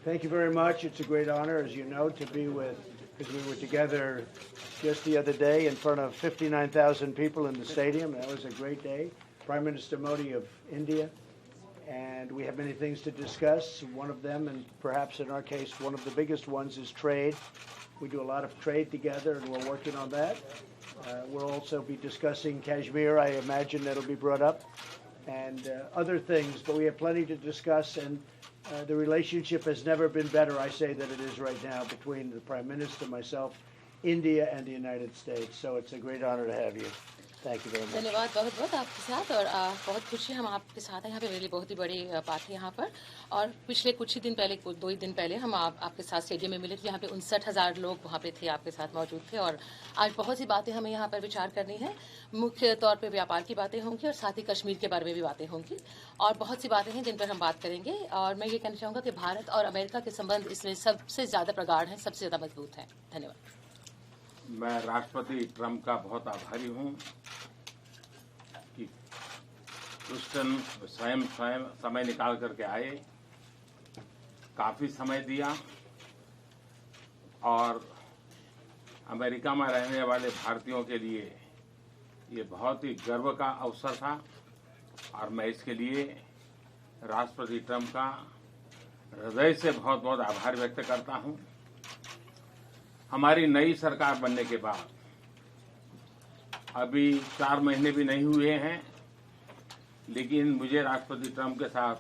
Thank you very much. It's a great honor, as you know, to be with, because we were together just the other day in front of 59,000 people in the stadium. That was a great day. Prime Minister Modi of India. And we have many things to discuss. One of them, and perhaps in our case, one of the biggest ones, is trade. We do a lot of trade together, and we're working on that. We'll also be discussing Kashmir. I imagine that'll be brought up, and other things. But we have plenty to discuss, and the relationship has never been better, I say, than it is right now between the Prime Minister, myself, India, and the United States. So it's a great honor to have you. Thank you very much. धन्यवाद बहुत बहुत आपके साथ और बहुत खुशी हम आपके साथ हैं यहाँ पे। मेरे लिए बहुत ही बड़ी बात है यहाँ पर। और पिछले कुछ ही दिन पहले, 2 ही दिन पहले हम आपके साथ स्टेडियम में मिले थे। यहाँ पे 59,000 लोग वहाँ पे थे, आपके साथ मौजूद थे। और आज बहुत सी बातें हमें यहाँ पर विचार करनी है। मुख्य तौर पे व्यापार की बातें होंगी और साथ ही कश्मीर के बारे में भी बातें होंगी और बहुत सी बातें हैं जिन पर हम बात करेंगे। और मैं ये कहना चाहूँगा कि भारत और अमेरिका के संबंध इसमें सबसे ज़्यादा प्रगाढ़ हैं, सबसे ज़्यादा मजबूत हैं। धन्यवाद। मैं राष्ट्रपति ट्रंप का बहुत आभारी हूँ कि ह्यूस्टन स्वयं समय निकाल करके आए, काफी समय दिया और अमेरिका में रहने वाले भारतीयों के लिए ये बहुत ही गर्व का अवसर था और मैं इसके लिए राष्ट्रपति ट्रंप का हृदय से बहुत बहुत आभार व्यक्त करता हूँ। हमारी नई सरकार बनने के बाद अभी 4 महीने भी नहीं हुए हैं, लेकिन मुझे राष्ट्रपति ट्रंप के साथ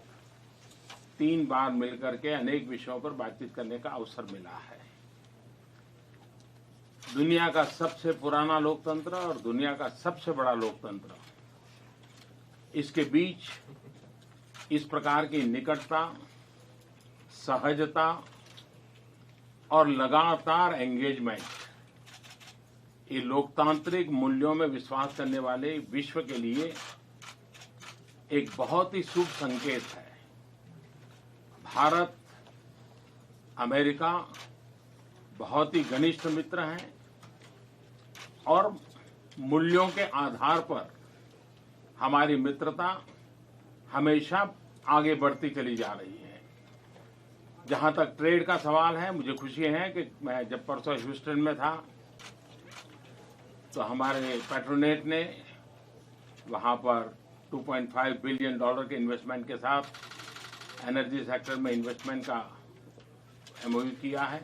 3 बार मिलकर के अनेक विषयों पर बातचीत करने का अवसर मिला है। दुनिया का सबसे पुराना लोकतंत्र और दुनिया का सबसे बड़ा लोकतंत्र, इसके बीच इस प्रकार की निकटता, सहजता और लगातार एंगेजमेंट, ये लोकतांत्रिक मूल्यों में विश्वास करने वाले विश्व के लिए एक बहुत ही शुभ संकेत है। भारत, अमेरिका बहुत ही घनिष्ठ मित्र हैं और मूल्यों के आधार पर हमारी मित्रता हमेशा आगे बढ़ती चली जा रही है। जहां तक ट्रेड का सवाल है, मुझे खुशी है कि मैं जब परसों ह्यूस्टन में था तो हमारे पेट्रोनेट ने वहां पर $2.5 बिलियन के इन्वेस्टमेंट के साथ एनर्जी सेक्टर में इन्वेस्टमेंट का एमओयू किया है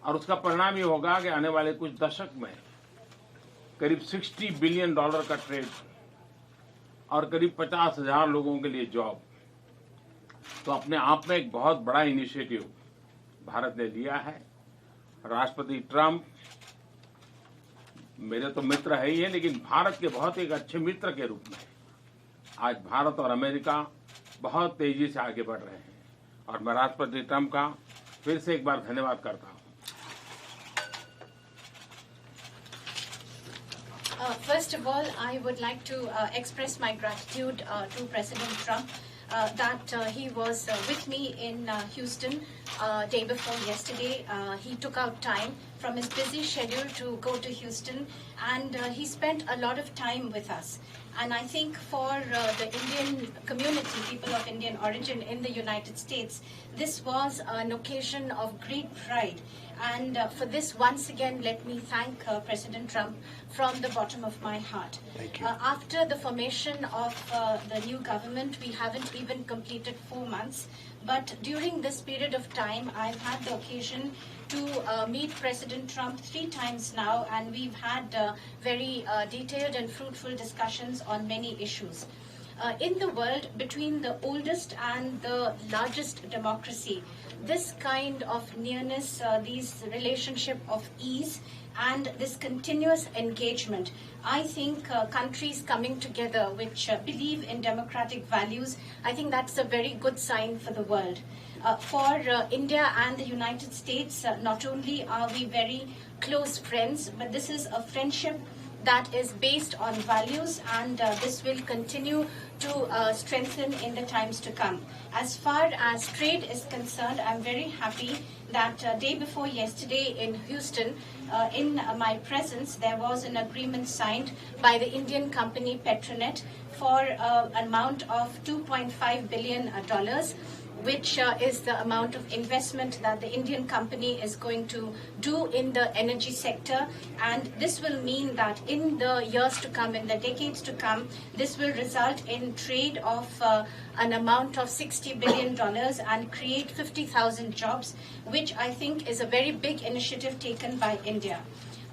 और उसका परिणाम ये होगा कि आने वाले कुछ दशक में करीब $60 बिलियन का ट्रेड और करीब 50,000 लोगों के लिए जॉब, तो अपने आप में एक बहुत बड़ा इनिशिएटिव भारत ने लिया है। राष्ट्रपति ट्रंप मेरे तो मित्र है ही है, लेकिन भारत के बहुत एक अच्छे मित्र के रूप में आज भारत और अमेरिका बहुत तेजी से आगे बढ़ रहे हैं और मैं राष्ट्रपति ट्रंप का फिर से एक बार धन्यवाद करता हूं। First of all, I would like to express my gratitude to President Trump that he was with me in Houston day before yesterday. He took out time from his busy schedule to go to Houston, and he spent a lot of time with us. And I think for the Indian community, people of Indian origin in the United States, this was an occasion of great pride. And for this, once again, let me thank President Trump from the bottom of my heart. Thank you. After the formation of the new government, we haven't even completed 4 months. But during this period of time, I've had the occasion to meet President Trump 3 times now, and we've had very detailed and fruitful discussions on many issues. In the world, between the oldest and the largest democracy, this kind of nearness, these relationship of ease, and this continuous engagement, I think countries coming together which believe in democratic values, I think that's a very good sign for the world. For India and the United States, not only are we very close friends, but this is a friendship that is based on values, and this will continue to strengthen in the times to come. As far as trade is concerned, I'm very happy that day before yesterday in Houston, in my presence, there was an agreement signed by the Indian company Petronet for an amount of $2.5 billion. which is the amount of investment that the Indian company is going to do in the energy sector. And this will mean that in the years to come, in the decades to come, this will result in trade of an amount of $60 billion and create 50,000 jobs, which I think is a very big initiative taken by India.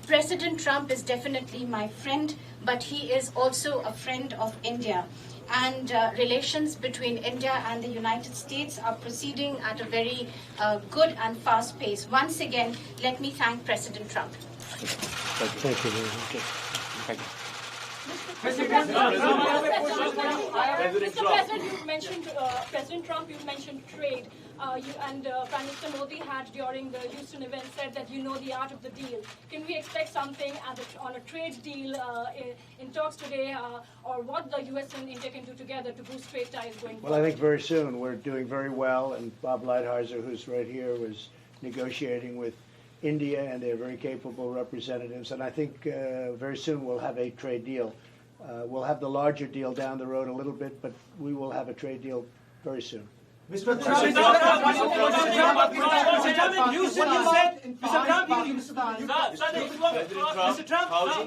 President Trump is definitely my friend, but he is also a friend of India. And relations between India and the United States are proceeding at a very good and fast pace. Once again, let me thank President Trump. Thank you very much. Thank you. Mr. President, you mentioned President Trump. You mentioned trade. You and Prime Minister Modi had during the Houston event said that you know the art of the deal. Can we expect something on a trade deal in talks today, or what the U.S. and India can do together to boost trade ties going forward? Well, I think very soon. We're doing very well, and Bob Lighthizer, who's right here, was negotiating with India, and they're very capable representatives. And I think very soon we'll have a trade deal. We'll have the larger deal down the road a little bit, but we will have a trade deal very soon. Mr. Trump,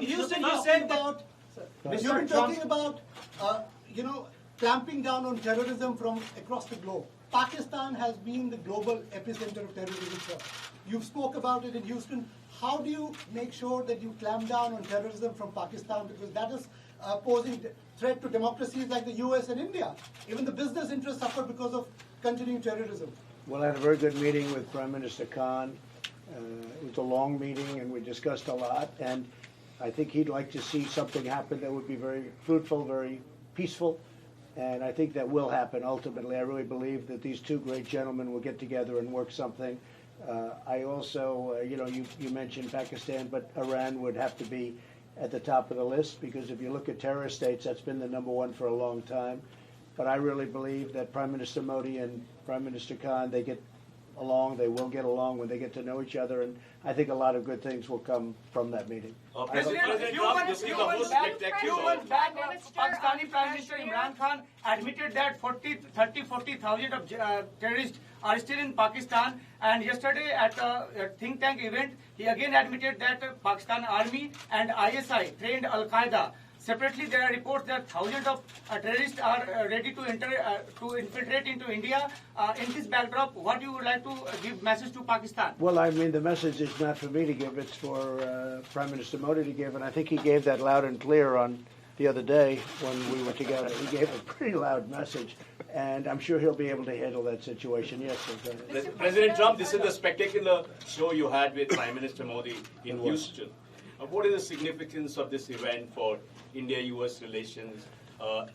Houston, you said that you've been talking about, clamping down on terrorism from across the globe. Pakistan has been the global epicenter of terrorism. You spoke about it in Houston. How do you make sure that you clamp down on terrorism from Pakistan? Because that is posing threat to democracies like the US and India. Even the business interests suffer because of continuing terrorism. Well, I had a very good meeting with Prime Minister Khan. It was a long meeting, and we discussed a lot. And I think he'd like to see something happen that would be very fruitful, very peaceful. And I think that will happen ultimately. I really believe that these two great gentlemen will get together and work something. I also, you mentioned Pakistan, but Iran would have to be at the top of the list, because if you look at terrorist states, that's been the number one for a long time. But I really believe that Prime Minister Modi and Prime Minister Khan, they get along, they will get along when they get to know each other, and I think a lot of good things will come from that meeting. President Trump, this is the most spectacular. Pakistani Prime Minister Imran Khan admitted that 40,000 of terrorists are still in Pakistan, and yesterday at a think tank event, he again admitted that Pakistan Army and ISI trained Al-Qaeda. Separately, there are reports that thousands of terrorists are ready to infiltrate into India. In this backdrop, what you would like to give message to Pakistan? Well, I mean, the message is not for me to give; it's for Prime Minister Modi to give, and I think he gave that loud and clear on the other day when we were together. He gave a pretty loud message, and I'm sure he'll be able to handle that situation. Yes, sir. President Trump, this is the spectacular show you had with Prime Minister Modi in Houston. What is the significance of this event for India-US relations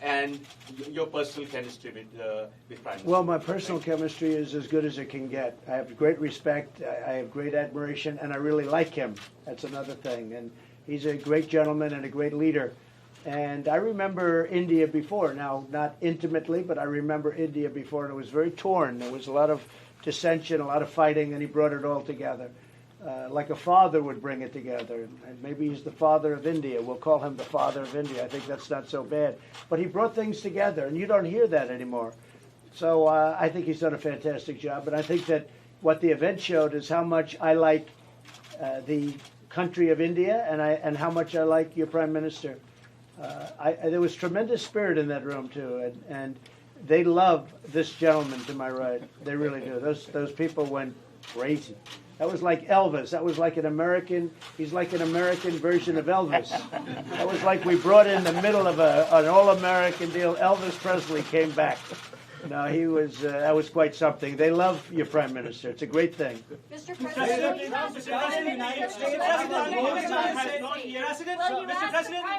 and your personal chemistry with Prime Minister? Well, my personal chemistry is as good as it can get. I have great respect, I have great admiration, and I really like him. That's another thing. And he's a great gentleman and a great leader. And I remember India before. Now, not intimately, but I remember India before, and it was very torn. There was a lot of dissension, a lot of fighting, and he brought it all together. Like a father would bring it together. And maybe he's the father of India. We'll call him the father of India. I think that's not so bad. But he brought things together, and you don't hear that anymore. So I think he's done a fantastic job. And I think that what the event showed is how much I like the country of India and how much I like your Prime Minister. There was tremendous spirit in that room, too. And they love this gentleman to my right. They really do. Those people went crazy. That was like Elvis. That was like an American. He's like an American version of Elvis. That was like we brought in the middle of an all-American deal. Elvis Presley came back. No, he was. That was quite something. They love your Prime Minister. It's a great thing. Mr. President,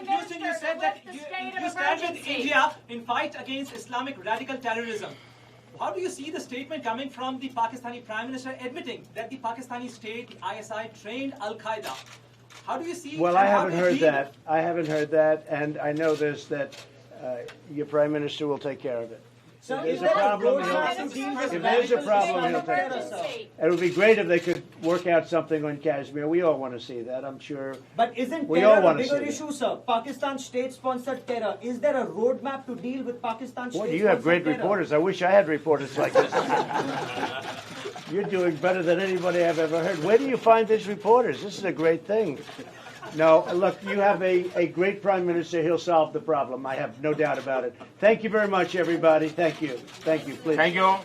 Houston, you said that you stand with India in fight against Islamic radical terrorism. How do you see the statement coming from the Pakistani Prime Minister admitting that the Pakistani state, the ISI, trained Al-Qaeda? How do you see? Well, I haven't heard that. I haven't heard that, and I know this, that your Prime Minister will take care of it. Sir, If is there's a there a problem, roadmap to deal with if there's a radical problem, he'll Islamic take terror, it. sir? It would be great if they could work out something on Kashmir. We all want to see that, I'm sure. But isn't We all terror a wanna bigger see that. issue, sir? Pakistan state-sponsored terror. Is there a roadmap to deal with Pakistan Boy, state-sponsored you have great terror? reporters. I wish I had reporters like this. You're doing better than anybody I've ever heard. Where do you find these reporters? This is a great thing. No, look, you have a great prime minister. He'll solve the problem. I have no doubt about it. Thank you very much, everybody. Thank you. Thank you. Please. Thank you.